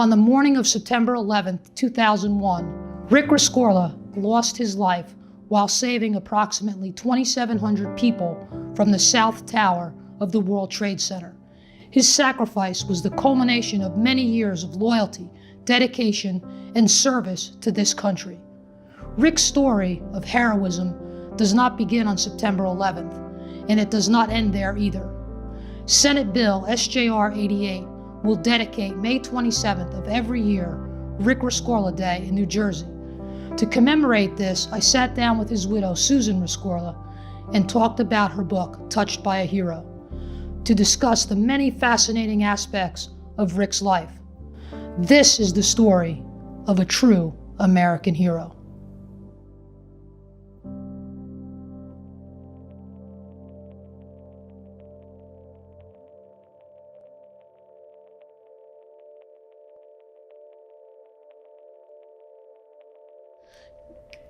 On the morning of September 11th, 2001, Rick Rescorla lost his life while saving approximately 2,700 people from the South Tower of the World Trade Center. His sacrifice was the culmination of many years of loyalty, dedication, and service to this country. Rick's story of heroism does not begin on September 11th, and it does not end there either. Senate Bill SJR 88 will dedicate May 27th of every year Rick Rescorla Day in New Jersey. To commemorate this, I sat down with his widow, Susan Rescorla, and talked about her book, Touched by a Hero, to discuss the many fascinating aspects of Rick's life. This is the story of a true American hero.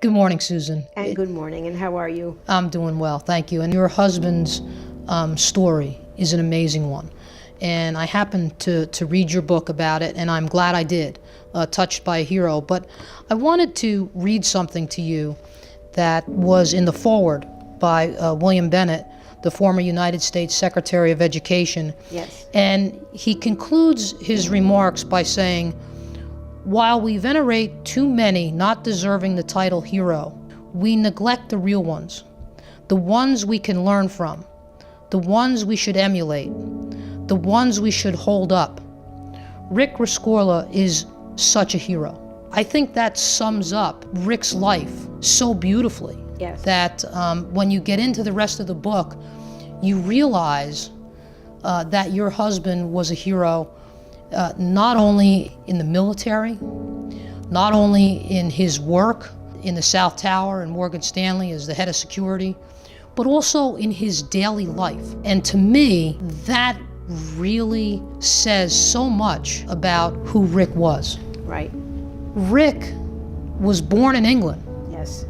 Good morning, Susan. And good morning, and how are you? I'm doing well, thank you. And your husband's story is an amazing one. And I happened to read your book about it, and I'm glad I did, Touched by a Hero. But I wanted to read something to you that was in the foreword by William Bennett, the former United States Secretary of Education. Yes. And he concludes his remarks by saying, "While we venerate too many not deserving the title hero, we neglect the real ones, the ones we can learn from, the ones we should emulate, the ones we should hold up. Rick Rescorla is such a hero." I think that sums up Rick's life so beautifully. Yes. That when you get into the rest of the book, you realize that your husband was a hero, not only in the military, not only in his work in the South Tower and Morgan Stanley as the head of security, but also in his daily life. And to me, that really says so much about who Rick was. Right. Rick was born in England, Yes.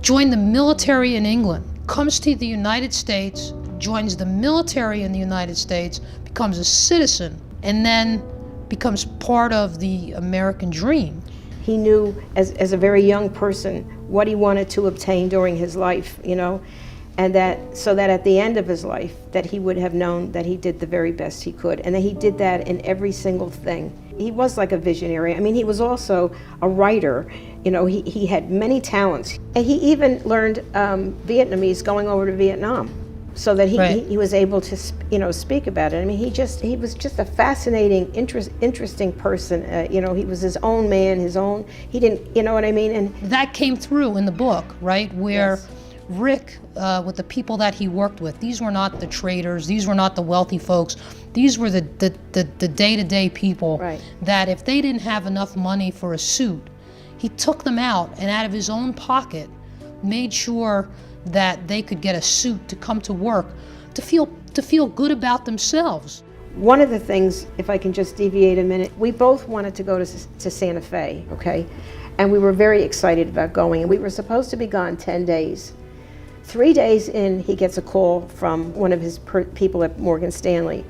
joined the military in England, comes to the United States, joins the military in the United States, becomes a citizen, and then becomes part of the American dream. He knew as a very young person what he wanted to obtain during his life, and so that at the end of his life, that he would have known that he did the very best he could, and that he did that in every single thing. He was like a visionary. I mean, he was also a writer. He had many talents. And he even learned Vietnamese going over to Vietnam, so that he was able to speak about it. I mean, he was just a fascinating, interesting person. He was his own man, he didn't, you know what I mean? And that came through in the book, right? Where Yes. Rick, with the people that he worked with, these were not the traders, these were not the wealthy folks, these were the day-to-day people. Right. That if they didn't have enough money for a suit, he took them out and out of his own pocket made sure that they could get a suit to come to work, to feel good about themselves. one of the things, if I can just deviate a minute, we both wanted to go to Santa Fe, okay? And we were very excited about going, and we were supposed to be gone 10 days. 3 days in, he gets a call from one of his people at Morgan Stanley.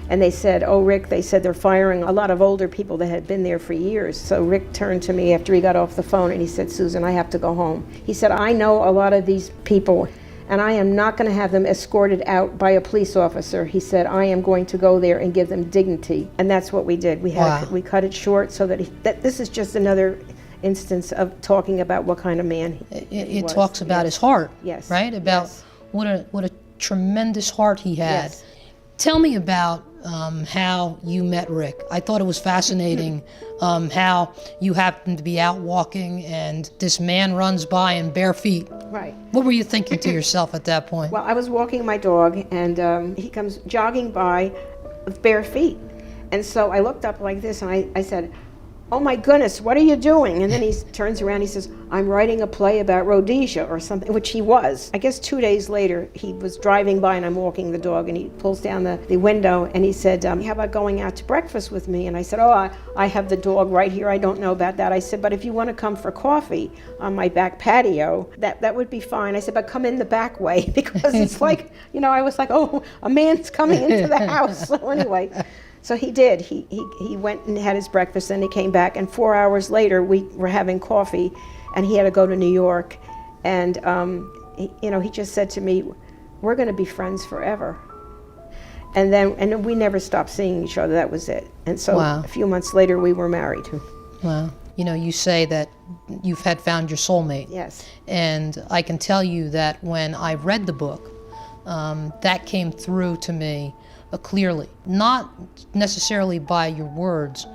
And they said, "Oh, Rick," they said, "they're firing a lot of older people that had been there for years." So Rick turned to me after he got off the phone and he said, "Susan, I have to go home." He said, "I know a lot of these people, and I am not going to have them escorted out by a police officer." He said, "I am going to go there and give them dignity." And that's what we did. We cut it short so that this is just another instance of talking about what kind of man he was. It talks about his heart, Yes. right? About Yes. what a tremendous heart he had. Yes. Tell me about how you met Rick. I thought it was fascinating how you happened to be out walking and this man runs by in bare feet. Right. What were you thinking to yourself at that point? Well, I was walking my dog, and he comes jogging by with bare feet. And so I looked up like this, and I said, "Oh my goodness, what are you doing?" And then he turns around, he says, "I'm writing a play about Rhodesia," or something, which he was. I guess 2 days later, he was driving by and I'm walking the dog, and he pulls down the window and he said, "How about going out to breakfast with me?" And I said, "Oh, I have the dog right here. I don't know about that." I said, "But if you want to come for coffee on my back patio, that would be fine." I said, "But come in the back way," because it's like, I was like, oh, a man's coming into the house. So anyway, So he did. He went and had his breakfast, and he came back. And 4 hours later, we were having coffee, and he had to go to New York. And he just said to me, "We're going to be friends forever." And we never stopped seeing each other. That was it. And so Wow. a few months later, we were married. Wow. You say that you've found your soulmate. Yes. And I can tell you that when I read the book, that came through to me clearly. Not necessarily by your words,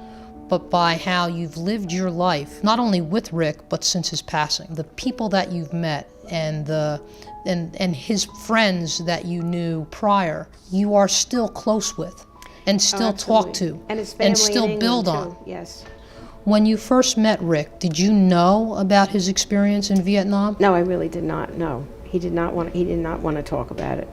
but by how you've lived your life, not only with Rick, but since his passing. The people that you've met and his friends that you knew prior, you are still close with and still talk to And his family still in England, build too. on. Yes. When you first met Rick, did you know about his experience in Vietnam? No, I really did not. No, he did not want to talk about it.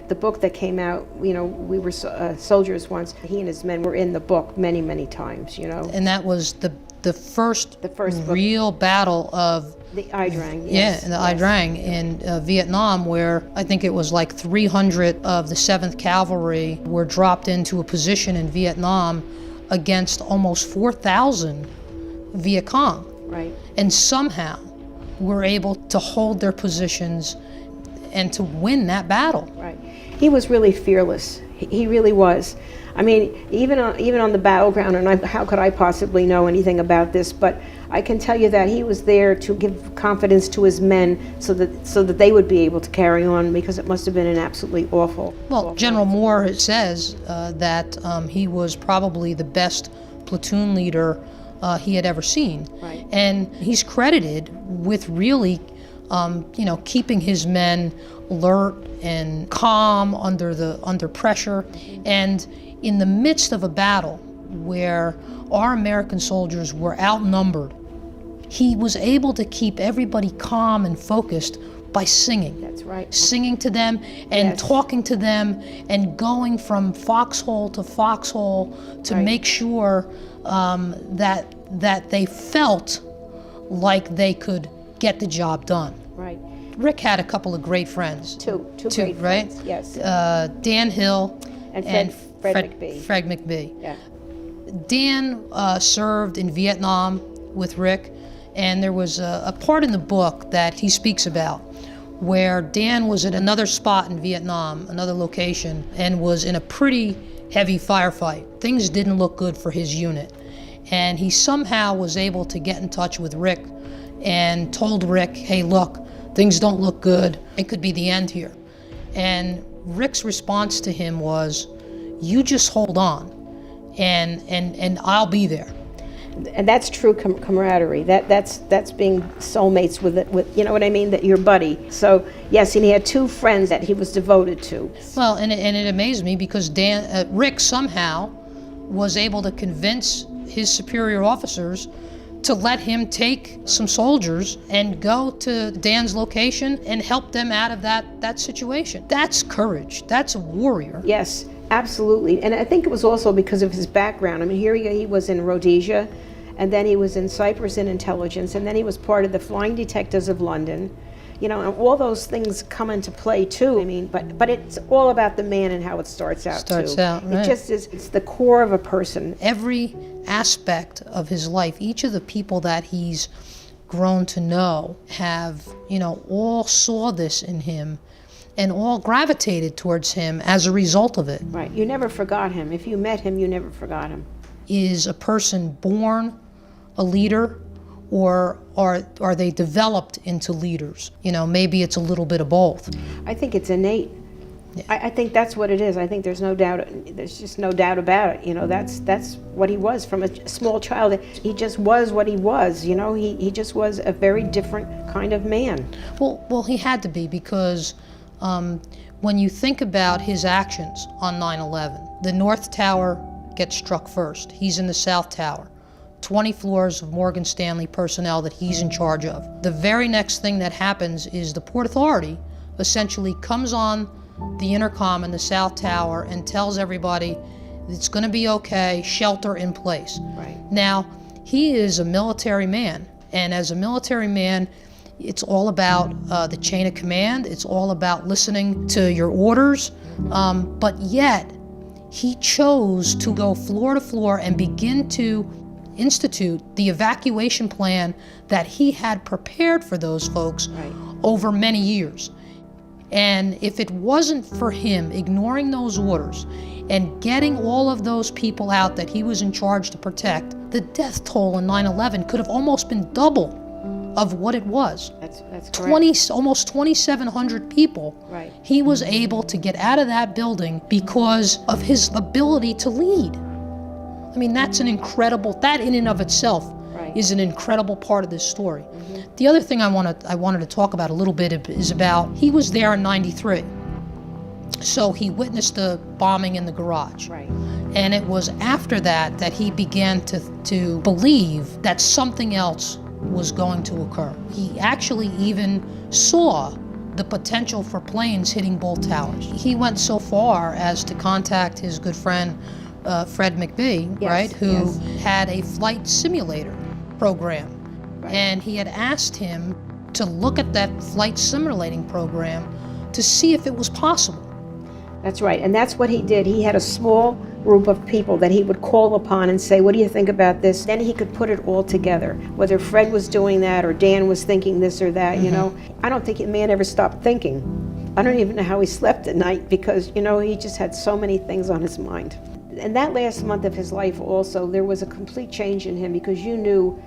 The book that came out, we were soldiers once. He and his men were in the book many, many times. And that was the first book. real battle of The Ai Drang. yeah, Yes. the Ai Drang in Vietnam, where I think it was like 300 of the 7th Cavalry were dropped into a position in Vietnam against almost 4,000 Viet Cong. Right. And somehow were able to hold their positions and to win that battle. Right. He was really fearless. He really was. I mean, even on the battleground, and how could I possibly know anything about this? But I can tell you that he was there to give confidence to his men, so that they would be able to carry on, because it must have been an absolutely awful. Well, General Moore says that he was probably the best platoon leader he had ever seen. Right. And he's credited with really, keeping his men alert and calm under pressure. And in the midst of a battle where our American soldiers were outnumbered, he was able to keep everybody calm and focused by singing. That's right. Singing to them and Yes. talking to them and going from foxhole to foxhole to Right. make sure that they felt like they could get the job done. Right. Rick had a couple of great friends. Two great right? friends. Yes. Dan Hill And Fred McBee. Fred McBee. Yeah. Dan served in Vietnam with Rick, and there was a part in the book that he speaks about where Dan was at another spot in Vietnam, another location, and was in a pretty heavy firefight. Things didn't look good for his unit. And he somehow was able to get in touch with Rick and told Rick, hey, look, things don't look good. It could be the end here. And Rick's response to him was, you just hold on, and I'll be there. And that's true camaraderie. That's being soulmates with you know what I mean, that your buddy. So yes, and he had two friends that he was devoted to. Well, and it amazed me because Rick somehow was able to convince his superior officers to let him take some soldiers and go to Dan's location and help them out of that situation. That's courage. That's a warrior. Yes, absolutely. And I think it was also because of his background. I mean, here he was in Rhodesia, and then he was in Cyprus in intelligence, and then he was part of the Flying Detectives of London. And all those things come into play too. I mean, but it's all about the man and how it starts out too. Right. It just is, it's the core of a person. Every aspect of his life, each of the people that he's grown to know have, all saw this in him and all gravitated towards him as a result of it. Right. You never forgot him. If you met him, you never forgot him. Is a person born a leader, or are they developed into leaders? Maybe it's a little bit of both. I think it's innate. Yeah. I think that's what it is. I think there's no doubt. There's just no doubt about it. That's what he was from a small child. He just was what he was. He just was a very different kind of man. Well, he had to be, because when you think about his actions on 9/11, the North Tower gets struck first. He's in the South Tower. 20 floors of Morgan Stanley personnel that he's in charge of. The very next thing that happens is the Port Authority essentially comes on the intercom in the South Tower and tells everybody it's going to be okay, shelter in place. Right. Now, he is a military man, and as a military man, it's all about the chain of command. It's all about listening to your orders, but yet he chose to go floor to floor and begin to institute the evacuation plan that he had prepared for those folks over many years. And if it wasn't for him ignoring those orders and getting all of those people out that he was in charge to protect, the death toll in 9/11 could have almost been double of what it was. That's correct. Almost 2,700 people. Right. He was able to get out of that building because of his ability to lead. I mean, that's an incredible, that in and of itself is an incredible part of this story. The other thing I wanted to talk about a little bit is about, he was there in 93. So he witnessed the bombing in the garage. Right. And it was after that that he began to believe that something else was going to occur. He actually even saw the potential for planes hitting both towers. He went so far as to contact his good friend, Fred McBee, right, who had a flight simulator program. And he had asked him to look at that flight simulating program to see if it was possible. That's right, and that's what he did. He had a small group of people that he would call upon and say, what do you think about this? Then he could put it all together, whether Fred was doing that or Dan was thinking this or that, you know. I don't think the man ever stopped thinking. I don't even know how he slept at night because, you know, he just had so many things on his mind. And that last month of his life also, there was a complete change in him because you knew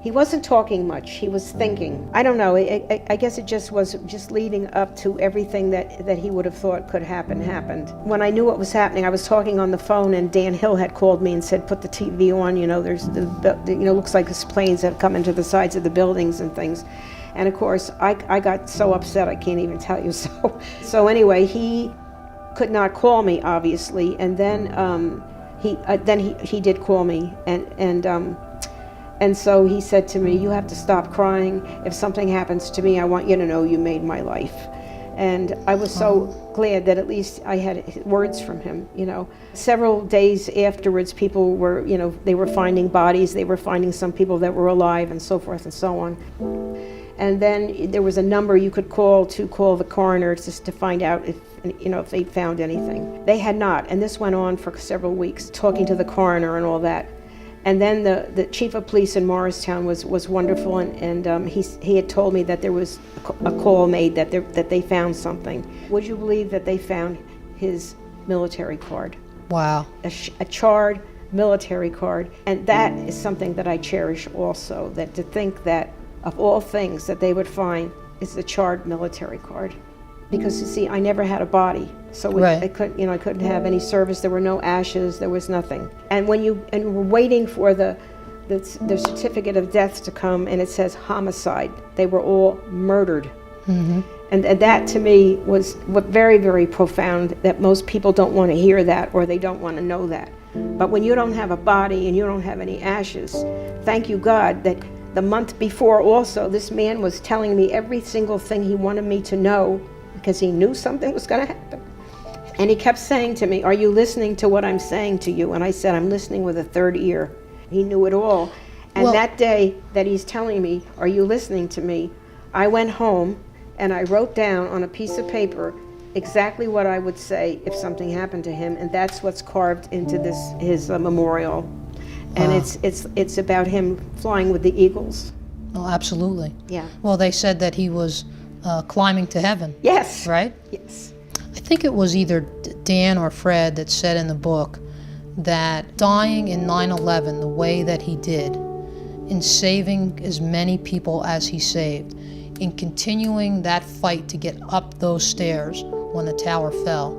he wasn't talking much, he was thinking. I don't know, I guess it just was just leading up to everything that he would have thought could happen, happened. When I knew what was happening, I was talking on the phone and Dan Hill had called me and said, put the TV on, you know, there's looks like there's planes that come into the sides of the buildings and things. And of course, I got so upset, I can't even tell you. So anyway, he could not call me, obviously, and then he did call me, and so he said to me, you have to stop crying. If something happens to me, I want you to know you made my life. And I was so glad that at least I had words from him, you know. Several days afterwards, people were, you know, they were finding bodies, they were finding some people that were alive and so forth and so on. And then there was a number you could call the coroner just to find out if, you know, if they found anything. They had not, and this went on for several weeks, talking to the coroner and all that. And then the chief of police in Morristown was wonderful, and he had told me that there was a call made that they found something. Would you believe that they found his military card? Wow. A charred military card, and that is something that I cherish also, that to think that of all things that they would find is the charred military card. Because you see, I never had a body, so I couldn't have any service. There were no ashes. There was nothing. And when we're waiting for the certificate of death to come, and it says homicide, they were all murdered. And that to me was very, very profound. That most people don't want to hear that, or they don't want to know that. But when you don't have a body and you don't have any ashes, thank you God that the month before also, this man was telling me every single thing he wanted me to know, because he knew something was going to happen. And he kept saying to me, are you listening to what I'm saying to you? And I said, I'm listening with a third ear. He knew it all. And that day that he's telling me, are you listening to me? I went home and I wrote down on a piece of paper exactly what I would say if something happened to him. And that's what's carved into his memorial. And it's about him flying with the eagles. Oh, absolutely. Yeah. Well, they said that he was climbing to heaven. Yes. Right? Yes. I think it was either Dan or Fred that said in the book that dying in 9/11 the way that he did, in saving as many people as he saved, in continuing that fight to get up those stairs when the tower fell,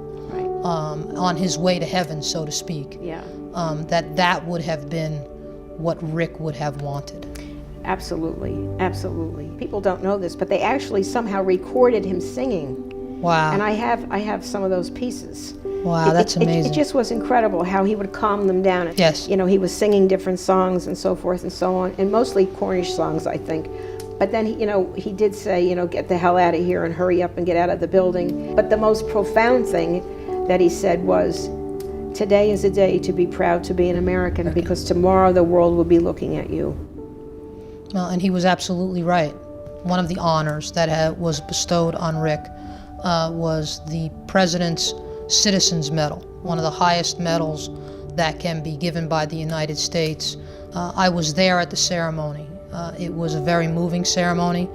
on his way to heaven, so to speak, that would have been what Rick would have wanted. Absolutely, absolutely. People don't know this, but they actually somehow recorded him singing. Wow. And I have some of those pieces. Wow, that's amazing. It just was incredible how he would calm them down. Yes. You know, he was singing different songs and so forth and so on, and mostly Cornish songs, I think. But then, he did say, get the hell out of here and hurry up and get out of the building. But the most profound thing that he said was, today is a day to be proud to be an American, because tomorrow the world will be looking at you. Well, and he was absolutely right. One of the honors that was bestowed on Rick was the President's Citizens Medal, one of the highest medals that can be given by the United States. I was there at the ceremony. It was a very moving ceremony.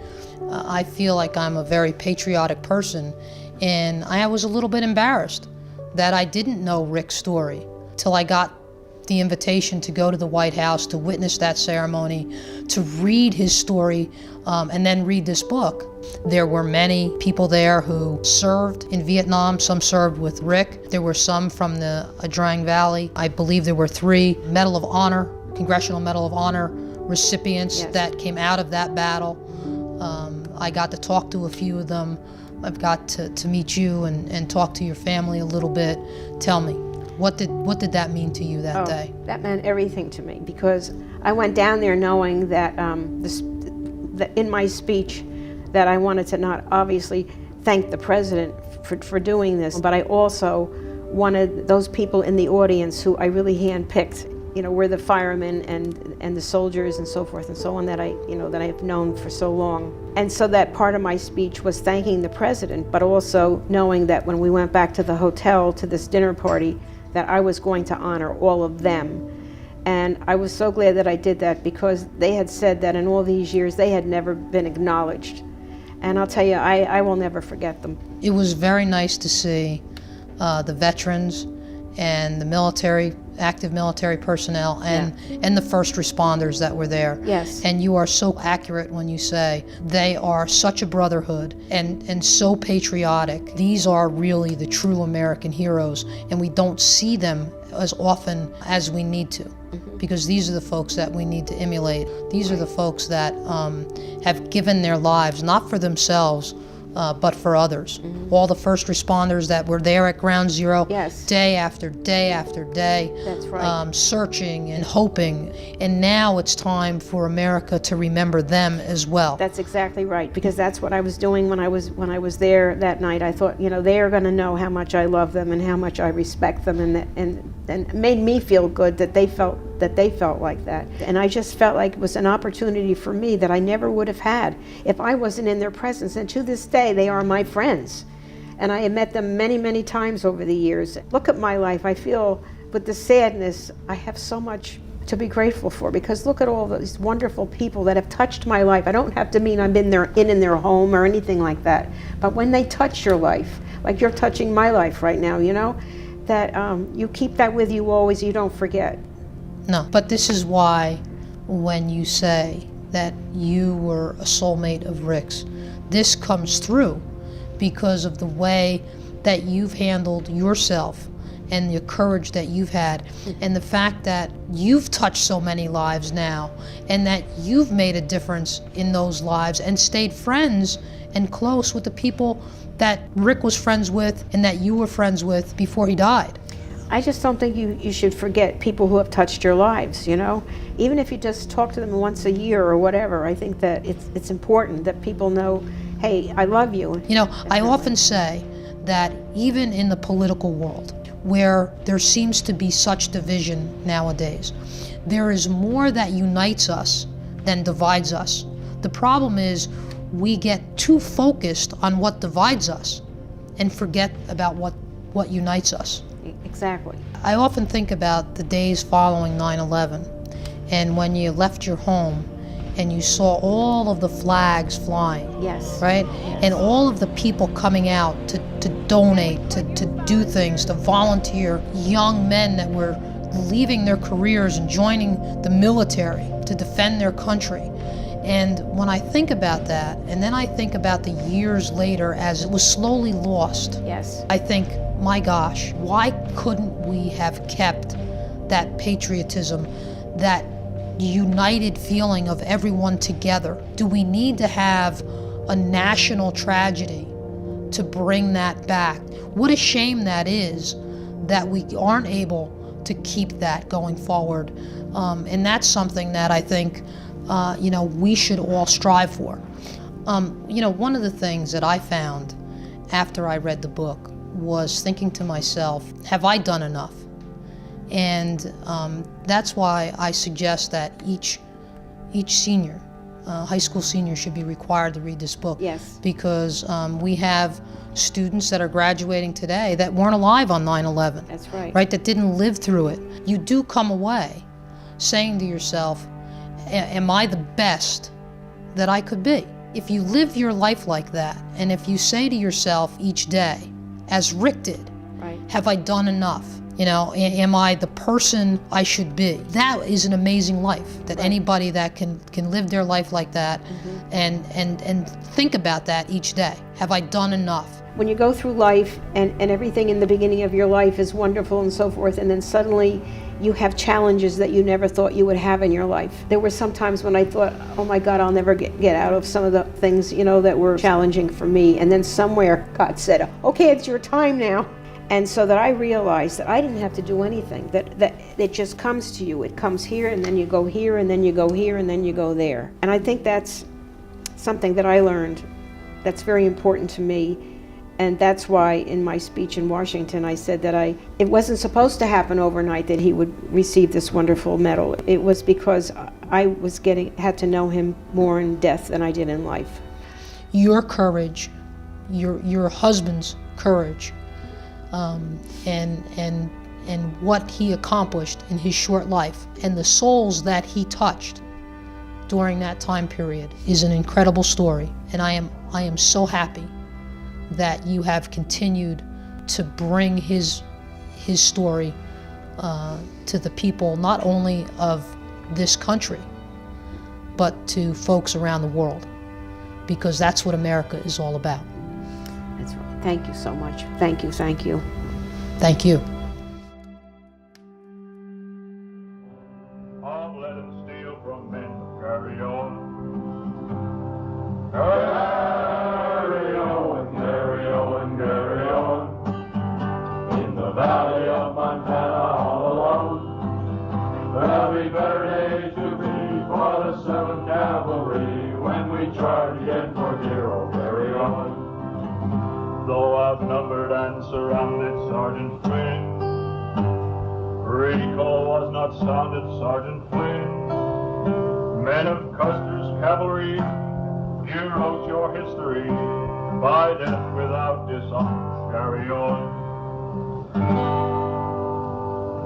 I feel like I'm a very patriotic person, and I was a little bit embarrassed that I didn't know Rick's story till I got the invitation to go to the White House to witness that ceremony, to read his story, and then read this book. There were many people there who served in Vietnam. Some served with Rick. There were some from the Drang Valley. I believe there were 3 Medal of Honor, Congressional Medal of Honor recipients that came out of that battle. I got to talk to a few of them. I've got to meet you and talk to your family a little bit. Tell me, what did that mean to you that day? That meant everything to me, because I went down there knowing that, that in my speech that I wanted to not obviously thank the president for doing this, but I also wanted those people in the audience who I really handpicked, were the firemen and the soldiers and so forth and so on that I've known for so long. And so that part of my speech was thanking the president, but also knowing that when we went back to the hotel to this dinner party, that I was going to honor all of them. And I was so glad that I did that, because they had said that in all these years they had never been acknowledged. And I'll tell you, I will never forget them. It was very nice to see the veterans and the active military personnel and the first responders that were there. Yes. And you are so accurate when you say they are such a brotherhood and so patriotic. These are really the true American heroes, and we don't see them as often as we need to, because these are the folks that we need to emulate. These are the folks that have given their lives, not for themselves, but for others. All the first responders that were there at Ground Zero, day after day after day, That's right. Searching and hoping. And now it's time for America to remember them as well. That's exactly right, because that's what I was doing when I was there that night. I thought, they are going to know how much I love them and how much I respect them, and it made me feel good that they felt like that. And I just felt like it was an opportunity for me that I never would have had if I wasn't in their presence. And to this day, they are my friends. And I have met them many, many times over the years. Look at my life. I feel with the sadness, I have so much to be grateful for, because look at all these wonderful people that have touched my life. I don't have to mean I've been in their home or anything like that. But when they touch your life, like you're touching my life right now, that you keep that with you always, you don't forget. No, but this is why when you say that you were a soulmate of Rick's, this comes through because of the way that you've handled yourself and the courage that you've had, and the fact that you've touched so many lives now, and that you've made a difference in those lives and stayed friends and close with the people that Rick was friends with and that you were friends with before he died. I just don't think you should forget people who have touched your lives, Even if you just talk to them once a year or whatever, I think that it's important that people know, hey, I love you. I often say that even in the political world, where there seems to be such division nowadays, there is more that unites us than divides us. The problem is we get too focused on what divides us and forget about what unites us. Exactly. I often think about the days following 9/11, and when you left your home and you saw all of the flags flying. Yes. Right? Yes. And all of the people coming out to donate, to do things, to volunteer, young men that were leaving their careers and joining the military to defend their country. And when I think about that, and then I think about the years later as it was slowly lost, Yes. I think, my gosh, why couldn't we have kept that patriotism, that united feeling of everyone together? Do we need to have a national tragedy to bring that back? What a shame that is that we aren't able to keep that going forward. And that's something that I think we should all strive for. One of the things that I found after I read the book was thinking to myself, have I done enough? And that's why I suggest that each senior high school seniors should be required to read this book. Yes. Because we have students that are graduating today that weren't alive on 9/11. That's right. Right, that didn't live through it. You do come away saying to yourself, am I the best that I could be? If you live your life like that, and if you say to yourself each day, as Rick did, Right. have I done enough? You know, am I the person I should be? That is an amazing life, that Right. anybody that can live their life like that and think about that each day. Have I done enough? When you go through life and everything in the beginning of your life is wonderful and so forth, and then suddenly you have challenges that you never thought you would have in your life. There were some times when I thought, oh my God, I'll never get out of some of the things, you know, that were challenging for me. And then somewhere God said, okay, it's your time now. And so that I realized that I didn't have to do anything, that it just comes to you. It comes here, and then you go here, and then you go here, and then you go there. And I think that's something that I learned that's very important to me. And that's why in my speech in Washington, I said that it wasn't supposed to happen overnight that he would receive this wonderful medal. It was because I had to know him more in death than I did in life. Your courage, your husband's courage, and what he accomplished in his short life, and the souls that he touched during that time period is an incredible story. And I am so happy that you have continued to bring his story to the people, not only of this country, but to folks around the world, because that's what America is all about. That's right. Thank you so much. Thank you, thank you. Thank you. I'll let him steal from men, carry on. Carry on, in the valley of Montana all alone. There'll be better days to be for the 7th Cavalry when we charge again for dear old carry on. Though outnumbered and surrounded, Sergeant Flynn, recall was not sounded, Sergeant Flynn. Men of Custer's cavalry, you wrote your history by death without dishonor. Carry on.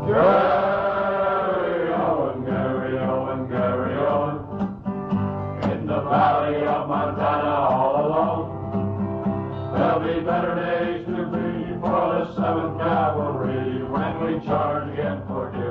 Carry on, carry on, carry on. In the valley of Montana all alone. There'll be better days to be for the 7th Cavalry when we charge again for dear